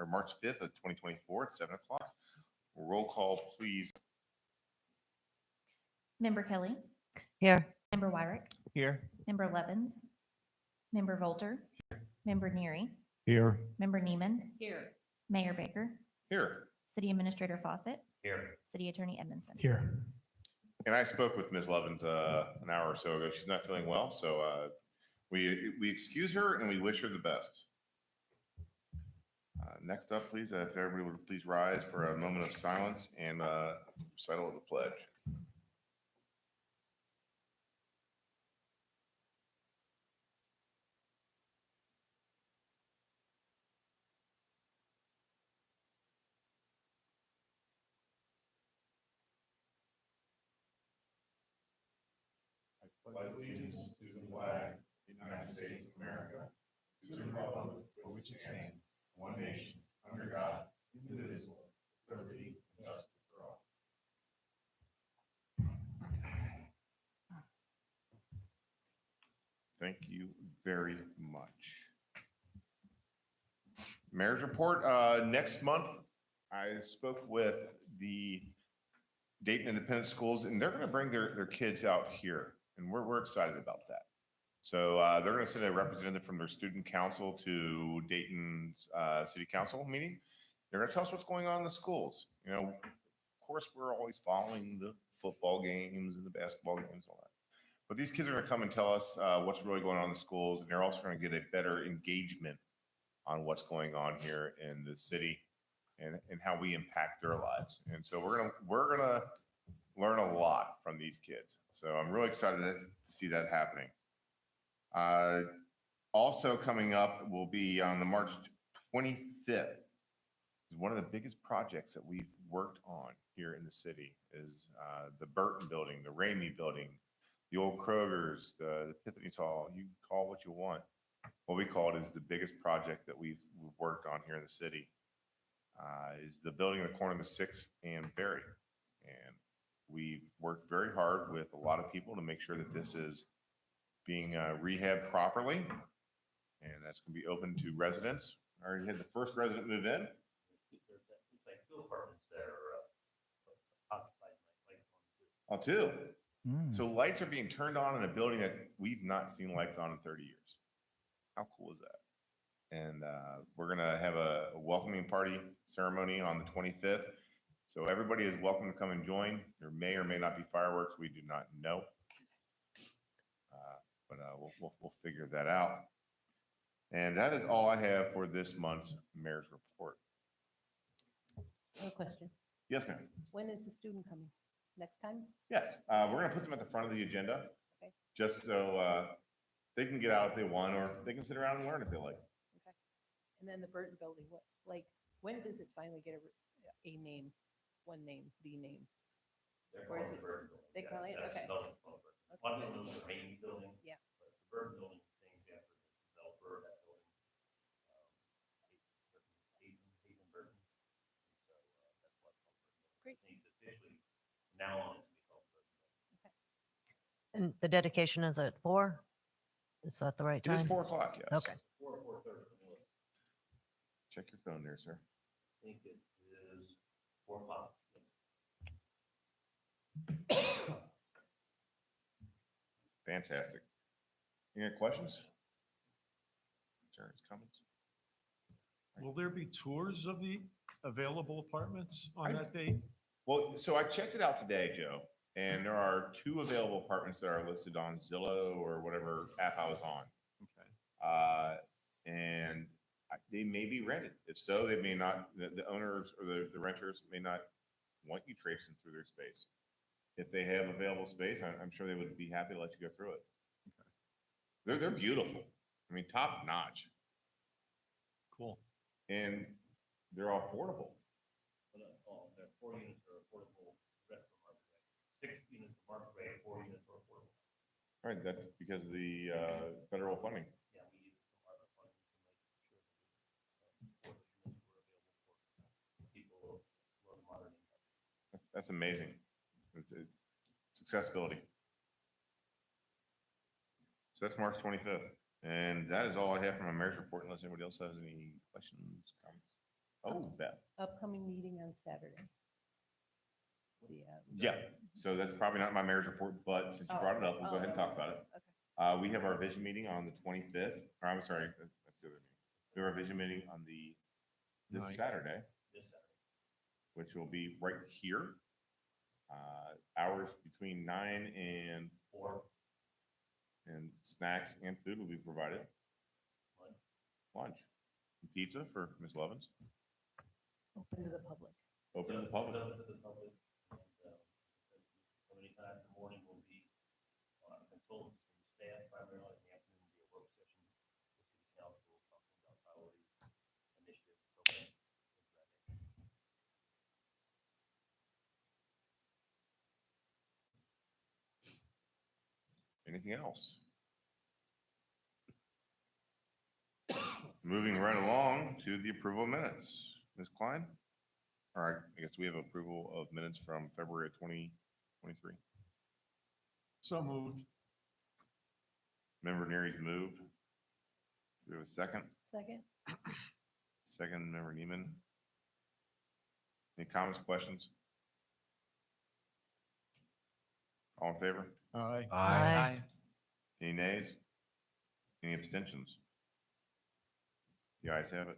March 5th of 2024 at 7 o'clock. Roll call, please. Member Kelly, Here. Member Wyrick, Here. Member Levens, Member Volter, Member Neary, Here. Member Neiman, Here. Mayor Baker, Here. City Administrator Fawcett, Here. City Attorney Edmondson. Here. And I spoke with Ms. Levens an hour or so ago. She's not feeling well, so we excuse her and we wish her the best. Next up, please, if everybody would please rise for a moment of silence and recital of the pledge. I pledge allegiance to the flag of the United States of America, to the republic for which it stands, one nation, under God, indivisible, with liberty and justice for all. Thank you very much. Mayor's report. Next month, I spoke with the Dayton Independent Schools, and they're going to bring their kids out here, and we're excited about that. So they're going to send a representative from their student council to Dayton's city council meeting. They're going to tell us what's going on in the schools. You know, of course, we're always following the football games and the basketball games and all that. But these kids are going to come and tell us what's really going on in the schools, and they're also going to get a better engagement on what's going on here in the city and how we impact their lives. And so we're gonna learn a lot from these kids. So I'm really excited to see that happening. Also coming up will be on the March 25th. One of the biggest projects that we've worked on here in the city is the Burton building, the Ramey building, the old Kroger's, the Epiphany's Hall. You can call it what you want. What we call it is the biggest project that we've worked on here in the city. Is the building in the corner of the 6th and Berry. And we've worked very hard with a lot of people to make sure that this is being rehabbed properly. And that's going to be open to residents. I already had the first resident move in. It's like two apartments that are occupied by lights on. Oh, two. So lights are being turned on in a building that we've not seen lights on in 30 years. How cool is that? And we're going to have a welcoming party ceremony on the 25th. So everybody is welcome to come and join. There may or may not be fireworks. We do not know. But we'll figure that out. And that is all I have for this month's mayor's report. I have a question. Yes, ma'am. When is the student coming? Next time? Yes, we're going to put them at the front of the agenda. Okay. Just so they can get out if they want, or they can sit around and learn if they like. Okay. And then the Burton building, when does it finally get a name? One name, the name? They're Or is calling it- the Burton building. they call it? That's Okay. not the Burton. A lot of people know the Ramey building. Yeah. But the Burton building is named after the developer of that building. Hayden Burton. So that's why it's called Burton building. Great. I think it's officially, from now on, it's going to be called Burton building. And the dedication is at 4? Is that the right It is time? 4 o'clock, yes. Okay. 4:30. Check your phone there, sir. I think it is 4 o'clock. Fantastic. Any other questions? Concerns, comments? Will there be tours of the available apartments on I- that date? Well, so I checked it out today, Joe, and there are 2 available apartments that are listed on Zillow or whatever app I was on. Okay. And they may be rented. If so, they may not, the owners or the renters may not want you traipsing through their space. If they have available space, I'm sure they would be happy to let you go through it. They're beautiful. I mean, top notch, Cool. and they're all affordable. But the 4 units are affordable, the rest of them are market rate. 6 units are market rate, 4 units are affordable. All right, that's because of the federal funding. Yeah, we used some ARPA funding to make sure that the units were available for people of low to moderate income. That's amazing. It's accessibility. So that's March 25th. And that is all I have from my mayor's report unless anybody else has any questions, comments. Oh, Beth. Upcoming meeting on Saturday. What do you have? Yeah, so that's probably not my mayor's report, but since you brought it up, we'll go ahead and talk about it. Okay. We have our vision meeting on the 25th, or I'm sorry, that's the other meeting. We have our vision meeting on this Ninth. Saturday, This Saturday. which will be right here. Hours between 9 and Or snacks and food will be provided. Lunch. Pizza for Ms. Lovins. Open to the public. Open to the public. Open to the public. And, anytime in the morning will be consultants from staff primarily, in the afternoon will be a work session with city council talking about priorities, initiatives, programs, things of that nature. Anything else? Moving right along to the approval of minutes. Ms. Klein? All right, I guess we have approval of minutes from February of 2023. So moved. Member Neary's moved. Do we have a second? Second? Second, Member Neiman. Any comments, questions? All in favor? Aye. Aye. Any nays? Any abstentions? The ayes have it.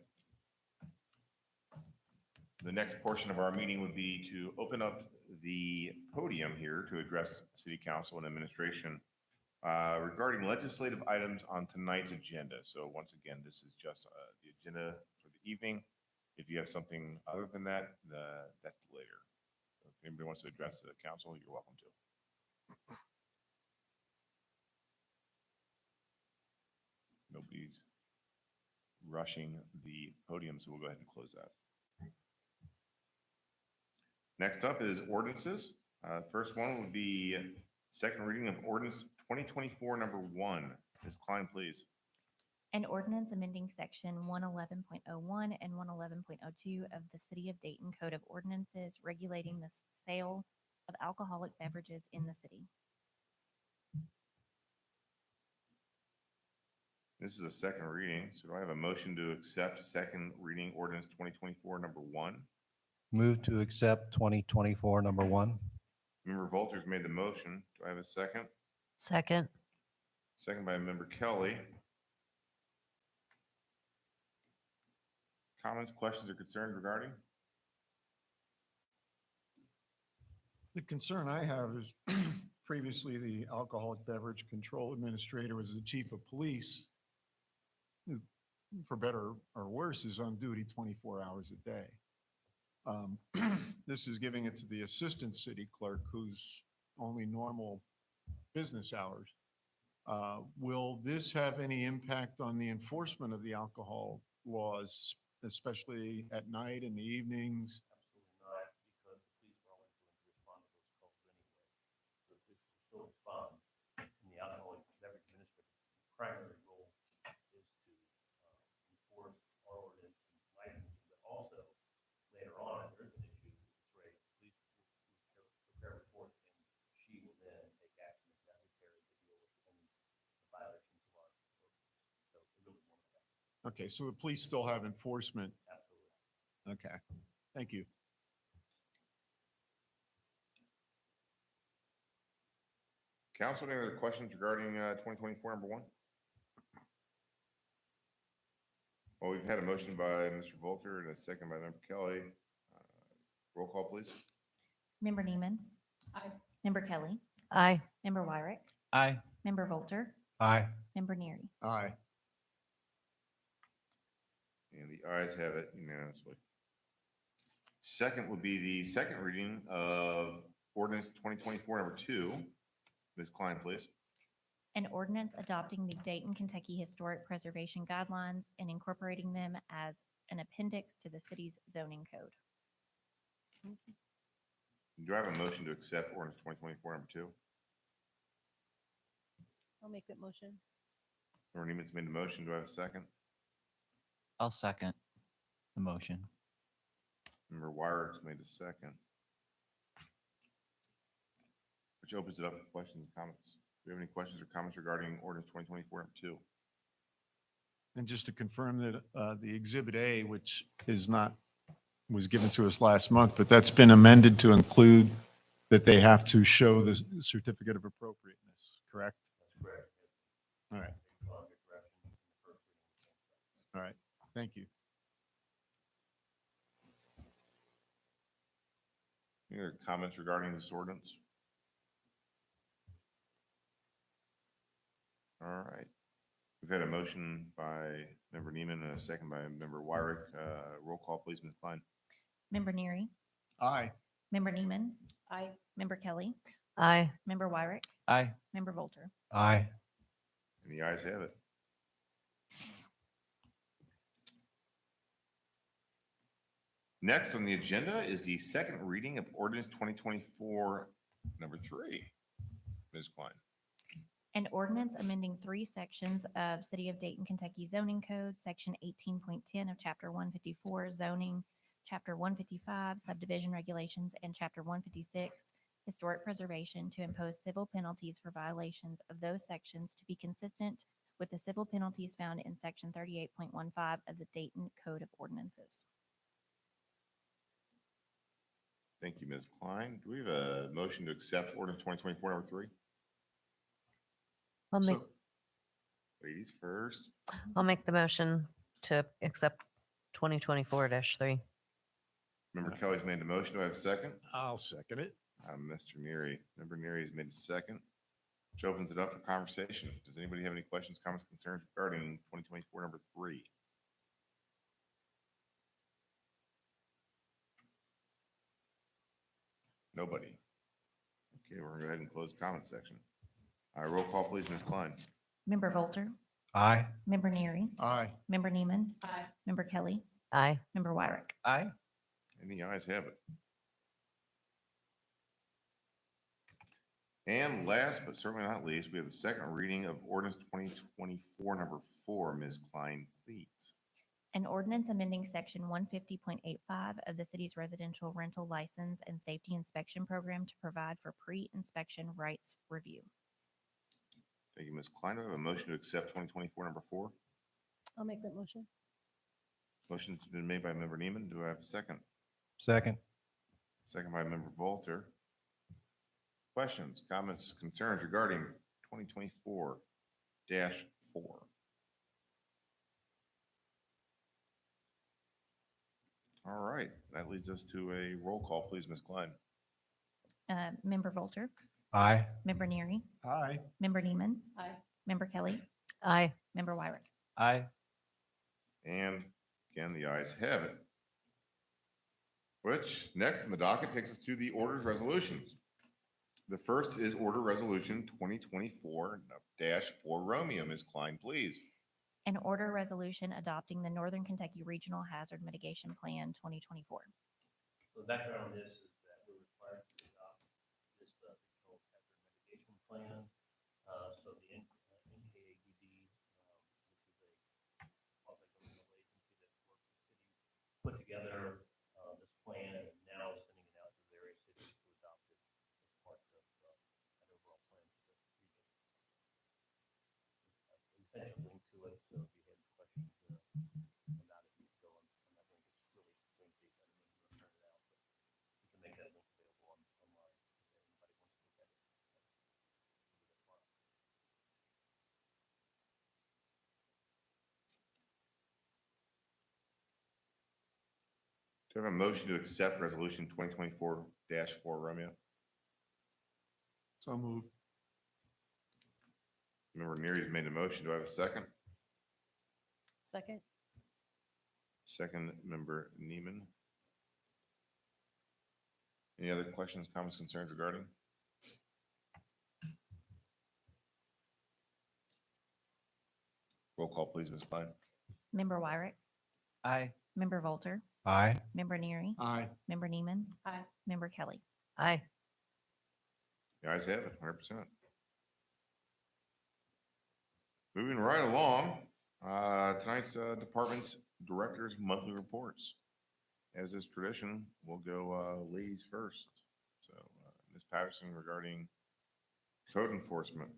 The next portion of our meeting would be to open up the podium here to address city council and administration regarding legislative items on tonight's agenda. So once again, this is just the agenda for the evening. If you have something other than that, that's later. So if anybody wants to address the council, you're welcome to. Nobody's rushing the podium, so we'll go ahead and close that. Next up is ordinances. First one would be second reading of ordinance 2024 number 1. Ms. Klein, please. An ordinance amending section 111.01 and 111.02 of the City of Dayton Code of Ordinances regulating the sale of alcoholic beverages in the city. This is a second reading, so do I have a motion to accept second reading ordinance 2024 number 1? Move to accept 2024 number 1. Member Volters made the motion. Do I have a second? Second. Second by Member Kelly. Comments, questions, or concerns regarding? The concern I have is previously the Alcoholic Beverage Control Administrator was the chief of police, who, for better or worse, is on duty 24 hours a day. This is giving it to the assistant city clerk, who's only normal business hours. Will this have any impact on the enforcement of the alcohol laws, especially at night and the evenings? Absolutely not, because the police were only going to respond to those calls anyway. The police will still respond, and the alcoholic beverage administrator's primary role is to enforce our ordinance and licensing, but also later on, if there's an issue that's raised, the police will prepare reports, and she will then take action if necessary to deal with any violations of our ordinance. So it really won't affect. Okay, so the police still have enforcement. Absolutely. Okay, thank you. Council, any other questions regarding 2024 number 1? Well, we've had a motion by Mr. Volter and a second by Member Kelly. Roll call, please. Member Neiman. Aye. Member Kelly. Aye. Member Wyrick. Aye. Member Volter. Aye. Member Neary. Aye. And the ayes have it unanimously. Second would be the second reading of ordinance 2024 number 2. Ms. Klein, please. An ordinance adopting the Dayton, Kentucky Historic Preservation Guidelines and incorporating them as an appendix to the city's zoning code. Do I have a motion to accept ordinance 2024 number 2? I'll make that motion. Member Neiman's made the motion. Do I have a second? I'll second the motion. Member Wyrick's made the second. Which opens it up for questions and comments. Do we have any questions or comments regarding ordinance 2024 number 2? And just to confirm that the Exhibit A, which is not, was given to us last month, but that's been amended to include that they have to show the certificate of appropriateness, correct? That's correct. All right, Follow your direction in the first reading. all right. Thank you. Any other comments regarding this ordinance? All right. We've had a motion by Member Neiman and a second by Member Wyrick. Roll call, please, Ms. Klein. Member Neary, Aye. Member Neiman, I, Member Kelly, Aye. Member Wyrick, Aye. Member Volter. Aye. And the ayes have it. Next on the agenda is the second reading of ordinance 2024, number 3. Ms. Klein. An ordinance amending 3 sections of City of Dayton, Kentucky zoning code, section 18.10 of chapter 154 zoning, chapter 155 subdivision regulations, and chapter 156 historic preservation to impose civil penalties for violations of those sections to be consistent with the civil penalties found in section 38.15 of the Dayton Code of Ordinances. Thank you, Ms. Klein. Do we have a motion to accept ordinance 2024, number 3? I'll make, So, Ladies first. I'll make the motion to accept 2024-3. Member Kelly's made the motion. Do I have a second? I'll second it. Mr. Neary. Member Neary has made a second, which opens it up for conversation. Does anybody have any questions, comments, concerns regarding 2024, number 3? Nobody. Okay, we're gonna go ahead and close the comment section. Roll call, please, Ms. Klein. Member Volter, Aye. Member Neary, Aye. Member Neiman, I, Member Kelly, Aye. Member Wyrick. Aye. And the ayes have it. And last but certainly not least, we have the second reading of ordinance 2024, number 4. Ms. Klein, please. An ordinance amending section 150.85 of the city's residential rental license and safety inspection program to provide for pre-inspection rights review. Thank you, Ms. Klein. Do I have a motion to accept 2024, number 4? I'll make that motion. Motion's been made by Member Neiman. Do I have a second? Second. Second by Member Volter. Questions, comments, concerns regarding 2024-4? All right, that leads us to a roll call, please, Ms. Klein. Member Volter, Aye. Member Neary, Aye. Member Neiman, I, Member Kelly, Aye. Member Wyrick. Aye. And again, the ayes have it. Which, next on the docket, takes us to the orders resolutions. The first is Order Resolution 2024-4 Romeo. Ms. Klein, please. An order resolution adopting the Northern Kentucky Regional Hazard Mitigation Plan 2024. So the background on this is that we're required to adopt this regional hazard mitigation plan. So the NKADB, which is a multi-governmental agency that works with cities, put together this plan and now is sending it out to various cities to adopt it as part of that overall plan for the region. We sent a link to it, so if you have questions about it, you can go on. I'm not going to get really lengthy, I don't know if you want to turn it out, but we can make that link available online if anybody wants to look at it. Do I have a motion to accept Resolution 2024-4 Romeo? So moved. Member Neary's made a motion. Do I have a second? second. Second, Member Neiman. Any other questions, comments, concerns regarding? Roll call, please, Ms. Klein. Member Wyrick, Aye. Member Volter, Aye. Member Neary, Aye. Member Neiman, I, Member Kelly. Aye. The ayes have it, 100%. Moving right along, tonight's department directors' monthly reports. As is tradition, we'll go ladies first. So, Ms. Patterson, regarding code enforcement.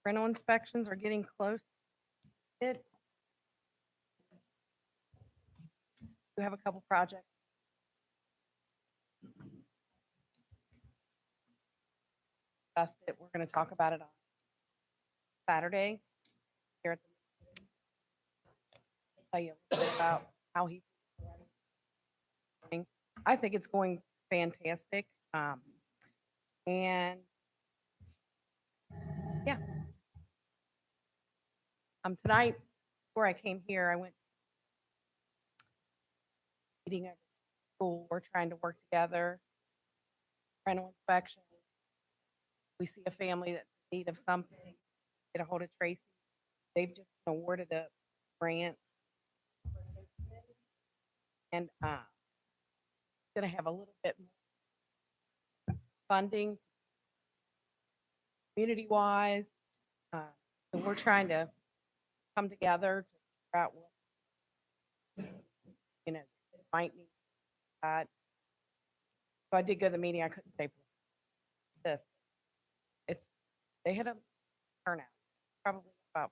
rental inspections are getting close. It. We have a couple projects. Discussed it. We're going to talk about it on Saturday here at the. Tell you a little bit about how he. I think it's going fantastic. And yeah. Tonight, before I came here, I went meeting at school. We're trying to work together. Rental inspection. We see a family that's in need of something, get a hold of Tracy. They've just been awarded a grant. And gonna have a little bit more funding community-wise. So we're trying to come together to figure out what, might need. So I did go to the meeting. I couldn't say this. They had a turnout, probably about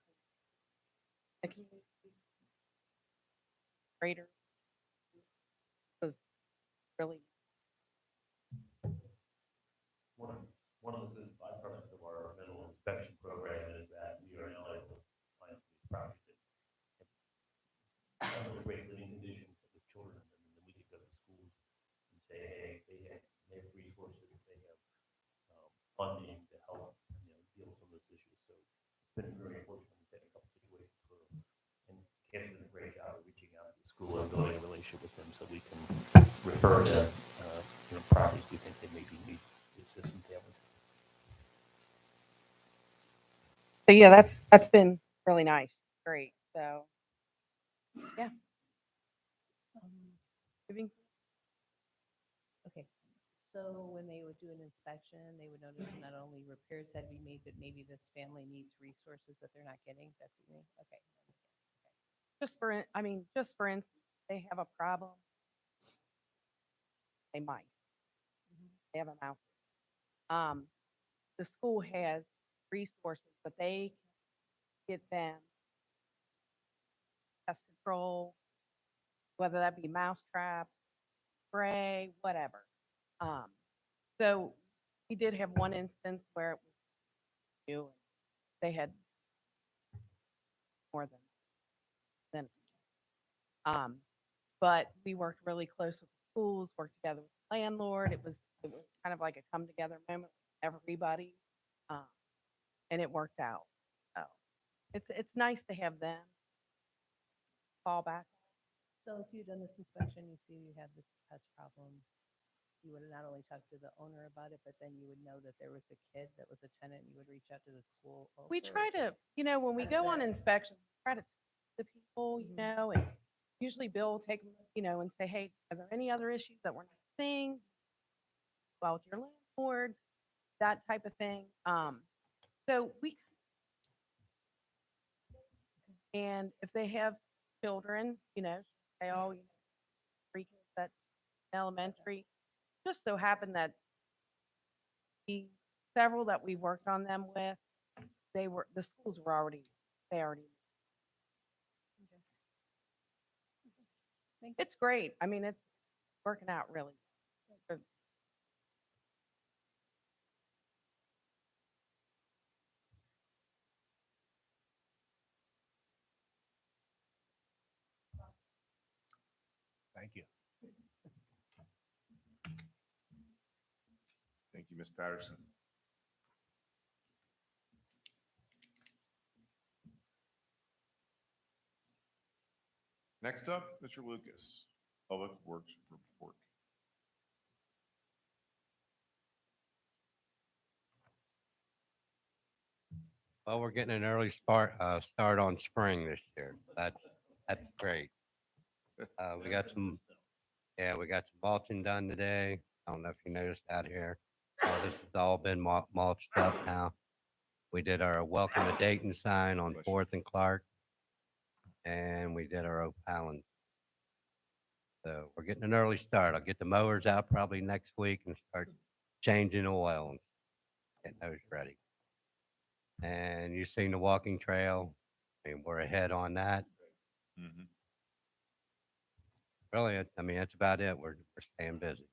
the community greater was really One of the good byproducts of our rental inspection program is that we are now able to find some of these properties that have under great living conditions with children, and then we can go to schools and say, hey, they have resources, they have funding to help, deal with some of those issues. So it's been very important. We've had a couple situations where, and Cam's done a great job of reaching out to the school and building a relationship with them so we can refer to, properties we think they maybe need assistance families. so yeah, that's been really nice. Great. So yeah. Moving. Okay, so when they would do an inspection, they would notice not only repairs had to be made, but maybe this family needs resources that they're not getting. That's what you mean? Okay. Just for instance, they have a problem. They might. They have a mouse. The school has resources, but they can get them pest control, whether that be mouse traps, spray, whatever. So we did have one instance where it was new. They had more than. But we worked really close with the schools, worked together with the landlord. It was kind of like a come together moment with everybody, and it worked out. So it's nice to have them fall back. So if you'd done this inspection, you see you have this pest problem, you would have not only talked to the owner about it, but then you would know that there was a kid that was a tenant, and you would reach out to the school. We also, or try is it- to, when we How does go on that- inspection, try to talk to the people, Mhm. and usually Bill will take them, and say, hey, are there any other issues that we're not seeing? Well, with your landlord, that type of thing. So and if they have children, they all, 3 kids at elementary, just so happen that several that we worked on them with, the schools were already. Thanks. It's great. It's working out really good. Thank you. Thank you, Ms. Patterson. Next up, Mr. Lucas, Public Works Report. Well, we're getting an early start on spring this year. That's great. We got some mulching done today. I don't know if you noticed out here. This has all been mulched up now. We did our welcome to Dayton sign on Bless you. 4th and Clark. And we did our O'Pallons. So we're getting an early start. I'll get the mowers out probably next week and start changing oil and getting those ready. And you've seen the walking trail. I mean, we're ahead on that. Mhm. Really, I mean, that's about it. We're staying busy.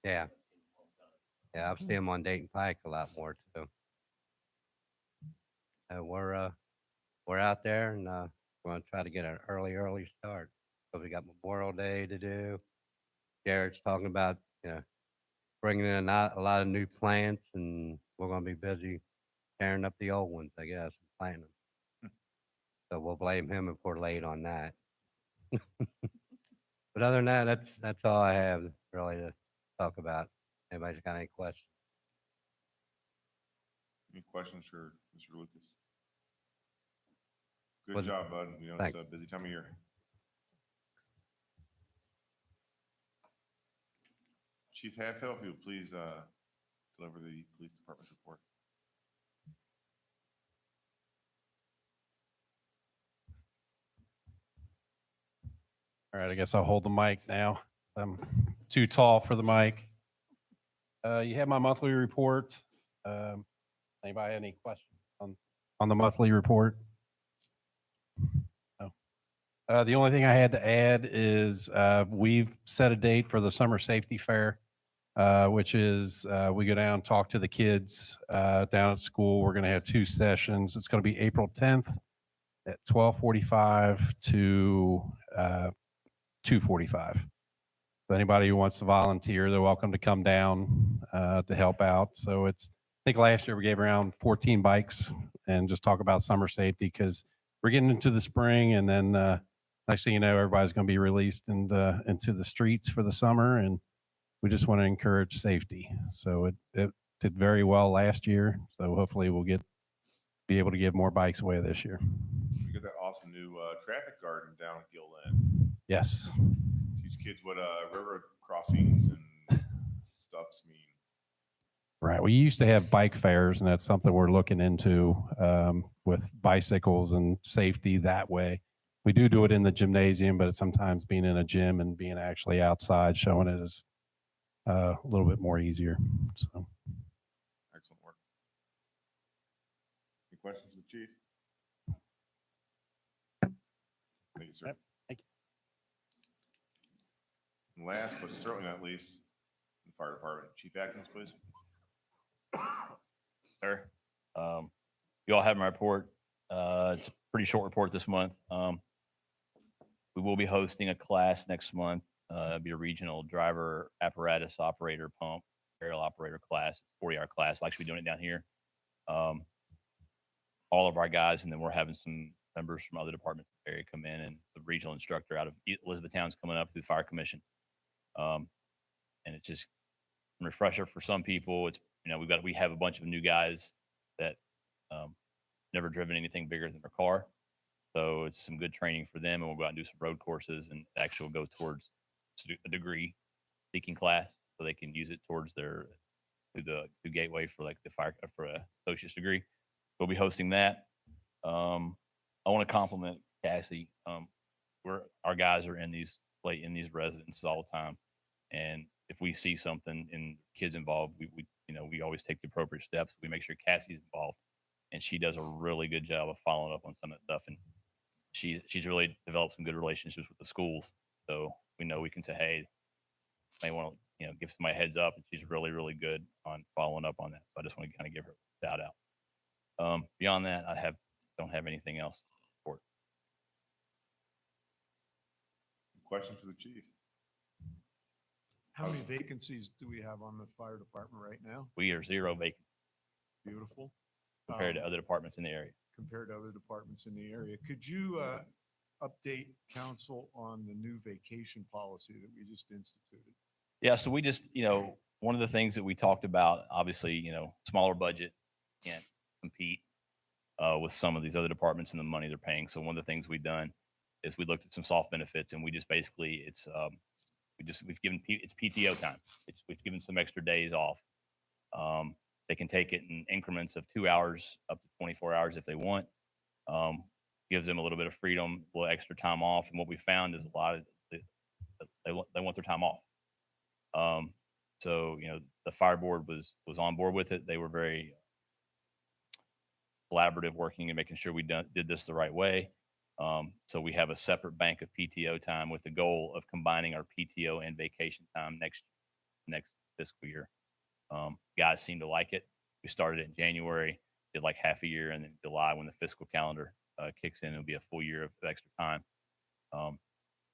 Yeah. Yeah, I've seen them on Dayton Pike a lot more too. We're out there and we're gonna try to get an early start. So we got Memorial Day to do. Garrett's talking about, bringing in a lot of new plants, and we're gonna be busy tearing up the old ones, I guess, and planting them. So we'll blame him if we're late on that. But other than that, that's all I have really to talk about. Anybody's got any questions? Any questions for Mr. Lucas? Good Was it- job, bud. You know, it's Thanks. a busy time of year. Chief Hatfield, if you would please deliver the police department's report. All right, I guess I'll hold the mic now. I'm too tall for the mic. You have my monthly report. Anybody have any questions on the monthly report? No. The only thing I had to add is we've set a date for the summer safety fair, which is we go down, talk to the kids down at school. We're going to have 2 sessions. It's going to be April 10th at 12:45 to 2:45. So anybody who wants to volunteer, they're welcome to come down to help out. So I think last year we gave around 14 bikes and just talk about summer safety because we're getting into the spring, and then next thing you know, everybody's going to be released into the streets for the summer, and we just want to encourage safety. So it did very well last year. So hopefully we'll be able to give more bikes away this year. You got that awesome new traffic garden down at Gill Lynn. Yes. Teach kids what railroad crossings and stuffs mean. Right. We used to have bike fairs, and that's something we're looking into with bicycles and safety that way. We do it in the gymnasium, but sometimes being in a gym and being actually outside showing it is a little bit more easier. So, Excellent work. Any questions for the chief? Thank you, sir. Yep, thank you. And last, but certainly not least, the fire department. Chief Atkins, please. Sir, you all have my report. It's a pretty short report this month. We will be hosting a class next month. It'll be a regional driver apparatus operator pump aerial operator class, 40-hour class. We'll actually be doing it down here. All of our guys, and then we're having some members from other departments in the area come in, and the regional instructor out of Elizabethtown's coming up through the fire commission. And it's just a refresher for some people. It's, we have a bunch of new guys that never driven anything bigger than their car. So it's some good training for them, and we'll go out and do some road courses and actually go towards a degree seeking class so they can use it towards their through gateway for like the fire for a associate's degree. We'll be hosting that. I want to compliment Cassie. Our guys are in these residences all the time, and if we see something and kids involved, we always take the appropriate steps. We make sure Cassie's involved, and she does a really good job of following up on some of that stuff. And she's really developed some good relationships with the schools, so we know we can say, hey, may want to give somebody a heads up, and she's really, really good on following up on that. So I just want to kind of give her a shout out. Beyond that, don't have anything else to report. Questions for the chief? How many vacancies do we have on the fire department right now? We are 0 vacant Beautiful. compared to other departments in the area. Compared to other departments in the area. Could you update council on the new vacation policy that we just instituted? Yeah, so we just, one of the things that we talked about, obviously, smaller budget, can't compete with some of these other departments and the money they're paying. So one of the things we've done is we looked at some soft benefits, and we just basically we've given it's PTO time. We've given some extra days off. They can take it in increments of 2 hours up to 24 hours if they want. Gives them a little bit of freedom, a little extra time off. And what we found is a lot of they want their time off. So, the fire board was on board with it. They were very collaborative, working and making sure we did this the right way. So we have a separate bank of PTO time with the goal of combining our PTO and vacation time next fiscal year. Guys seem to like it. We started it in January, did like half a year, and then July, when the fiscal calendar kicks in, it'll be a full year of extra time.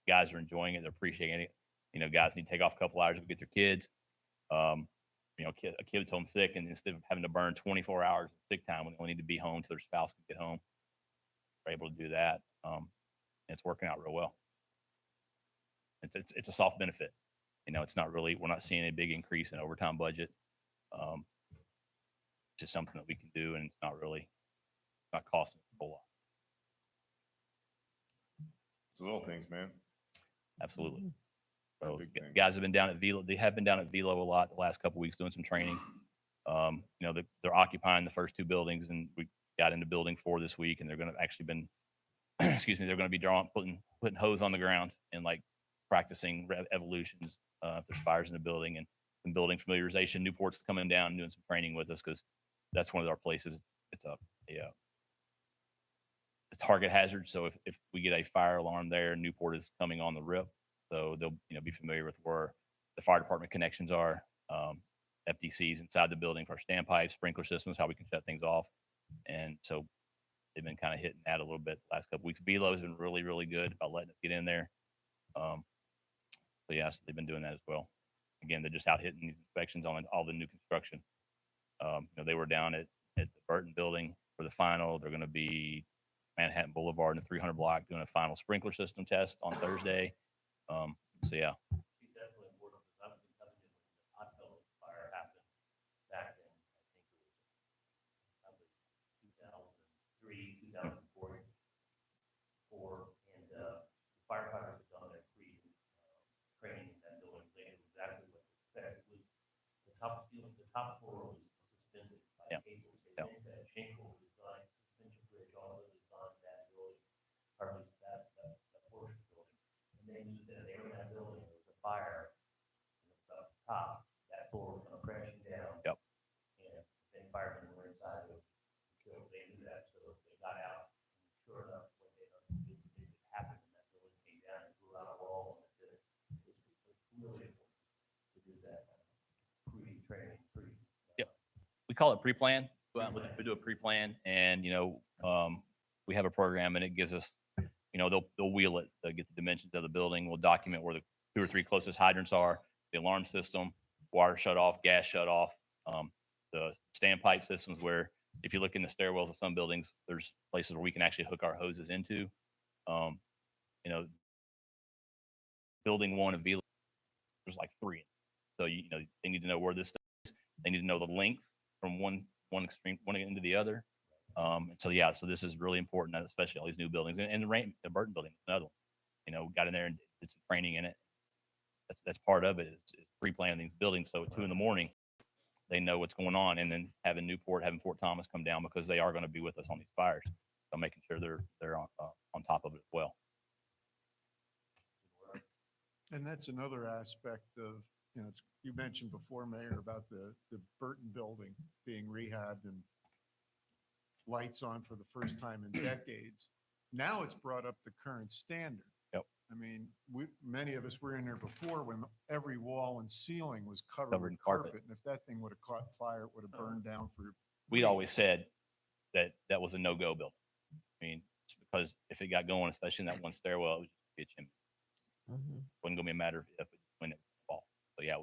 Guys are enjoying it. They're appreciating it. You know, guys need to take off a couple hours to get their kids. You know, a kid's home sick, and instead of having to burn 24 hours of sick time when they only need to be home till their spouse can get home, they're able to do that. And it's working out real well. It's a soft benefit. You know, it's not really, we're not seeing a big increase in overtime budget. Just something that we can do, and it's not really not costing us a whole lot. It's the little things, man. Absolutely. They're So big things. guys have been down at Velo. They have been down at Velo a lot the last couple of weeks doing some training. You know, they're occupying the first 2 buildings, and we got into building 4 this week, and they're going to actually been, excuse me, they're going to be putting hose on the ground and like practicing evolutions if there's fires in the building, and building familiarization. Newport's coming down and doing some training with us because that's one of our places. It's a target hazard. So if we get a fire alarm there, Newport is coming on the rip. So they'll, you know, be familiar with where the fire department connections are, FDCs inside the building for our standpipes, sprinkler systems, how we can shut things off. And so they've been kind of hitting that a little bit the last couple weeks. Velo has been really, really good about letting us get in there. So yes, they've been doing that as well. Again, they're just out hitting these inspections on all the new construction. You know, they were down at the Burton building for the final. They're going to be Manhattan Boulevard in the 300 block doing a final sprinkler system test on Thursday. So yeah. She's definitely important because I've been coming in when the hot pellet fire happened back in, I think it was probably 2003, 2004, and the firefighters had done their training in that building. They knew exactly what to expect. It was the top floor was suspended by cables. They think that Schenkel designed suspension bridge, also designed that building, or at least that portion of the building. And they knew that if they were in that building, there was a fire, and it was up top, that floor was going to crash down. Yep. And if any firemen were inside, it would kill. They knew that, so they got out. And sure enough, what it happened, and that building came down and blew out a wall. And it was really important to do that pre-training, Yep. We call it pre-plan. We do a pre-plan, and you know, we have a program, and it gives us, you know, they'll wheel it. They'll get the dimensions of the building. We'll document where the 2 or 3 closest hydrants are, the alarm system, water shut off, gas shut off, the standpipe systems where if you look in the stairwells of some buildings, there's places where we can actually hook our hoses into. You know, building 1 of Velo, there's like 3. So you know, they need to know where this stuff is. They need to know the length from one extreme, one end to the other. And so yeah, so this is really important, especially all these new buildings, and the Burton building, another one. You know, got in there and did some training in it. That's part of it is pre-planning these buildings. So at 2 a.m, they know what's going on, and then having Fort Thomas come down because they are going to be with us on these fires. So making sure they're on top of it as well. And that's another aspect of, you know, you mentioned before, Mayor, about the Burton building being rehabbed and lights on for the first time in decades. Now it's brought up the current standard. Yep. I mean, many of us were in there before when every wall and ceiling was covered Covered with in carpet. carpet. And if that thing would have caught fire, it would have burned down for. We'd always said that was a no-go building. I mean, it's because if it got going, especially in that one stairwell, it would just be a chimney. Wasn't gonna be a matter of if, when it would fall. So yeah,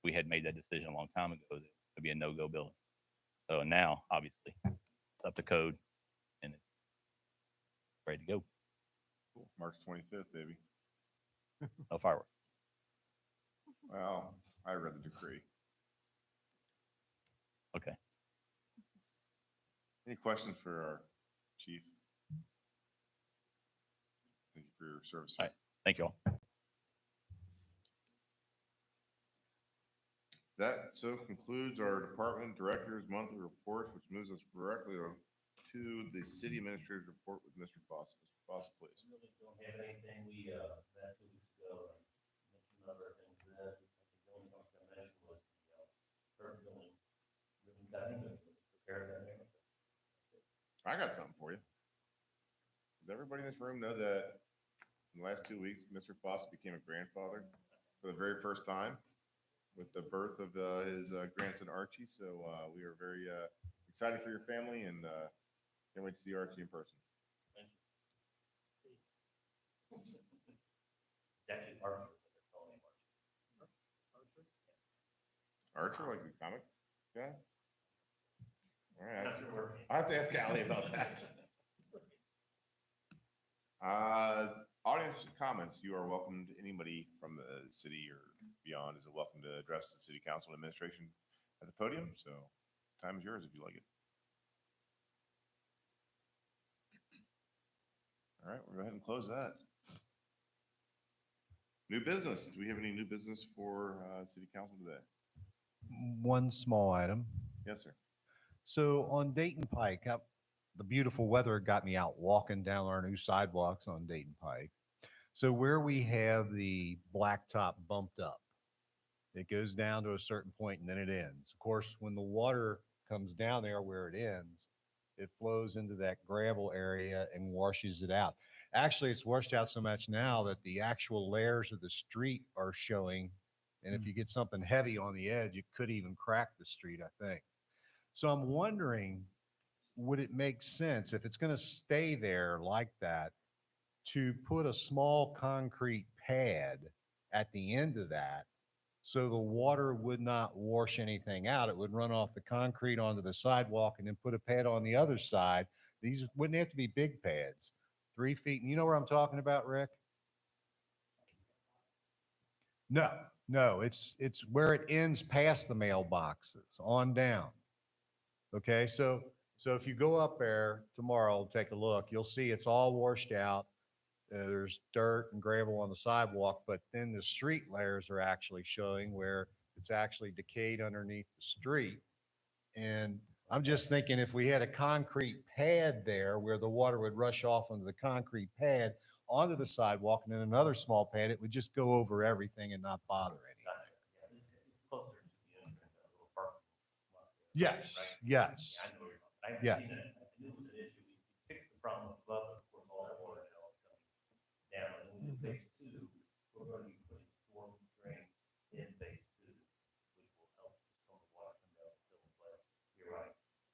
we had made that decision a long time ago that it would be a no-go building. So now, obviously, it's up to code, and it's ready to go. Cool. March 25th, baby. No fireworks. Well, I read the decree. Okay. Any questions for our chief? Thank you for your service. All right. Thank you all. That so concludes our department director's monthly reports, which moves us directly to the city administrator's report with Mr. Fawcett. Mr. Fawcett, please. Really don't have anything. We met 2 weeks ago. I mentioned other things. I think the only thing I was going to mention was I got something for you. Does everybody in this room know that in the last 2 weeks, Mr. Foss became a grandfather for the very first time with the birth of his grandson Archie? So we are very excited for your family and can't wait to see Archie in person. It's actually Archer, but they're calling him Archie. Archer, like the comic guy? All right. Not sure where- I have to ask Allie about that. Audience comments, you are welcome to anybody from the city or beyond is welcome to address the city council and administration at the podium. So time is yours if you like it. All right, we'll go ahead and close that. New business. Do we have any new business for city council today? One small item. Yes, sir. So on Dayton Pike, the beautiful weather got me out walking down our new sidewalks on Dayton Pike. So where we have the blacktop bumped up, it goes down to a certain point and then it ends. Of course, when the water comes down there where it ends, it flows into that gravel area and washes it out. Actually, it's washed out so much now that the actual layers of the street are showing. And if you get something heavy on the edge, it could even crack the street, I think. So I'm wondering, would it make sense if it's going to stay there like that to put a small concrete pad at the end of that so the water would not wash anything out? It would run off the concrete onto the sidewalk and then put a pad on the other side. These wouldn't have to be big pads, 3 feet. And you know where I'm talking about, Rick? No, it's where it ends past the mailboxes on down. Okay, so if you go up there tomorrow, take a look, you'll see it's all washed out. There's dirt and gravel on the sidewalk, but then the street layers are actually showing where it's actually decayed underneath the street. And I'm just thinking if we had a concrete pad there where the water would rush off onto the concrete pad onto the sidewalk and then another small pad, it would just go over everything and not bother anything. Gotcha. Yeah, it's closer to the entrance, that little parking lot there, Yes, right? yes. Yeah, I know where you're talking. I haven't Yeah. seen it. I knew it was an issue. We fixed the problem up above, but of course, all that water now is coming down. And when we do phase two, we're going to be putting storm drains in phase two, which will help the storm water come down and fill in place. You're right.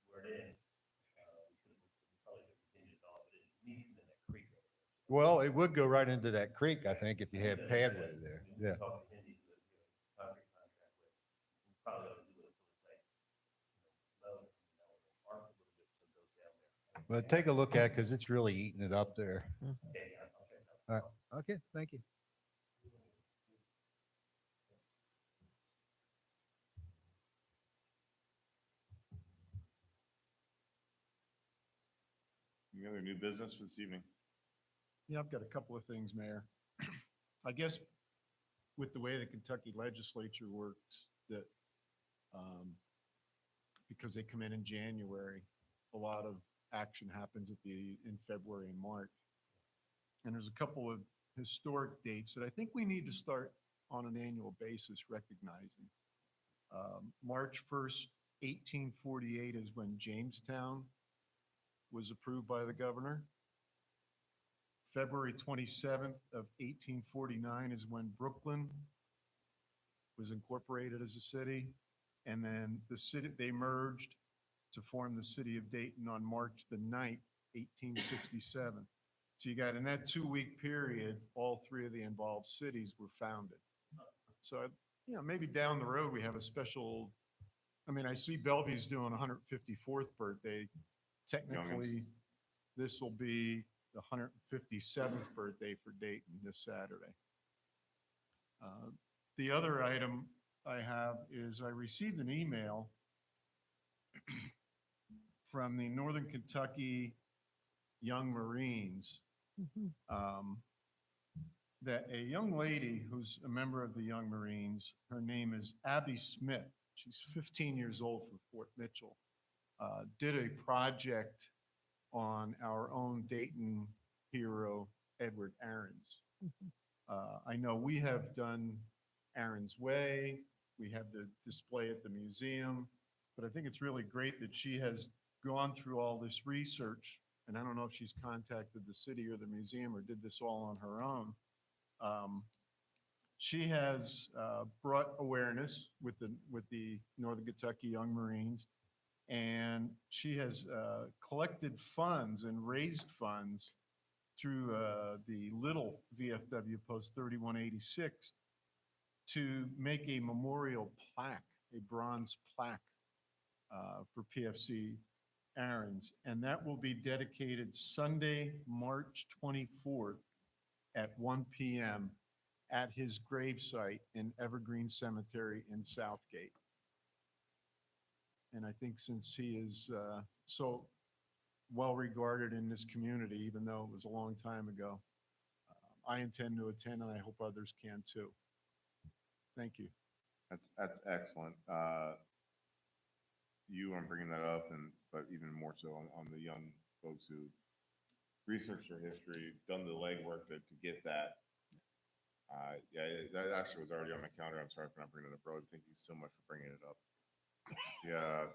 Where it is, we probably should continue to develop it. It needs to be in that creek over there. Well, it would go right into that creek, I think, if you had padway there. Yeah. Talk to Hindy, the concrete contract with, we probably ought to do it so it's like, low, arc a little bit so it goes down there. But take a look at it because it's really eating it up there. Okay, yeah, I'll check that. All right. Okay, thank you. Any other new business for this evening? Yeah, I've got a couple of things, Mayor. I guess with the way the Kentucky legislature works, that because they come in January, a lot of action happens in February and March. And there's a couple of historic dates that I think we need to start on an annual basis recognizing. March 1st, 1848 is when Jamestown was approved by the governor. February 27th of 1849 is when Brooklyn was incorporated as a city. And then the city, they merged to form the city of Dayton on March the 9th, 1867. So you got in that 2-week period, all three of the involved cities were founded. So, maybe down the road, we have a special, I see Bellevue's doing 154th birthday. Technically, this will be the 157th birthday for Dayton this Saturday. The other item I have is I received an email from the Northern Kentucky Young Marines that a young lady who's a member of the Young Marines, her name is Abby Smith. She's 15 years old from Fort Mitchell, did a project on our own Dayton hero, Edward Ahrens. I know we have done Ahrens Way. We have the display at the museum. But I think it's really great that she has gone through all this research, and I don't know if she's contacted the city or the museum or did this all on her own. She has brought awareness with the Northern Kentucky Young Marines, and she has collected funds and raised funds through the Little VFW Post 3186 to make a memorial plaque, a bronze plaque for PFC Aaron's. And that will be dedicated Sunday, March 24th at 1 p.m. at his gravesite in Evergreen Cemetery in Southgate. And I think since he is so well regarded in this community, even though it was a long time ago, I intend to attend, and I hope others can too. Thank you. That's excellent. You are bringing that up, but even more so on the young folks who researched their history, done the legwork to get that. Yeah, that actually was already on my calendar. I'm sorry for not bringing it up, bro. Thank you so much for bringing it up. Yeah.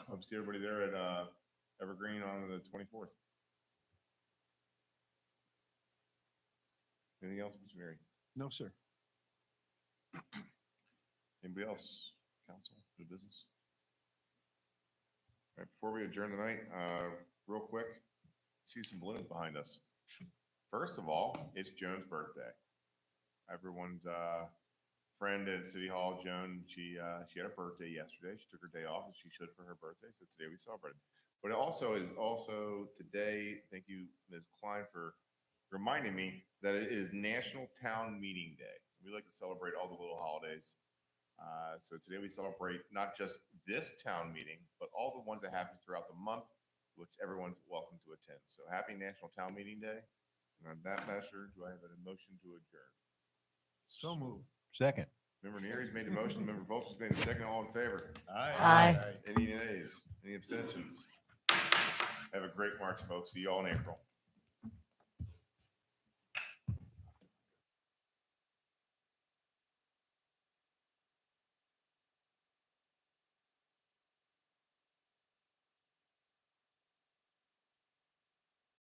Hope to see everybody there at Evergreen on the 24th. Anything else, Mr. Neary? No, sir. Anybody else? Council, new business? All right, before we adjourn tonight, real quick, see some balloons behind us. First of all, it's Joan's birthday. Everyone's friend at City Hall, Joan, she had a birthday yesterday. She took her day off, as she should for her birthday. So today we celebrated. But it also is today, thank you, Ms. Klein, for reminding me that it is National Town Meeting Day. We like to celebrate all the little holidays. So today we celebrate not just this town meeting, but all the ones that happen throughout the month, which everyone's welcome to attend. So happy National Town Meeting Day. And on that measure, do I have a motion to adjourn? So moved. Second. Member Neary's made the motion, Member Volk has made the second. All in favor? Aye. Any nays? Any abstentions? Have a great March, folks. See you all in April.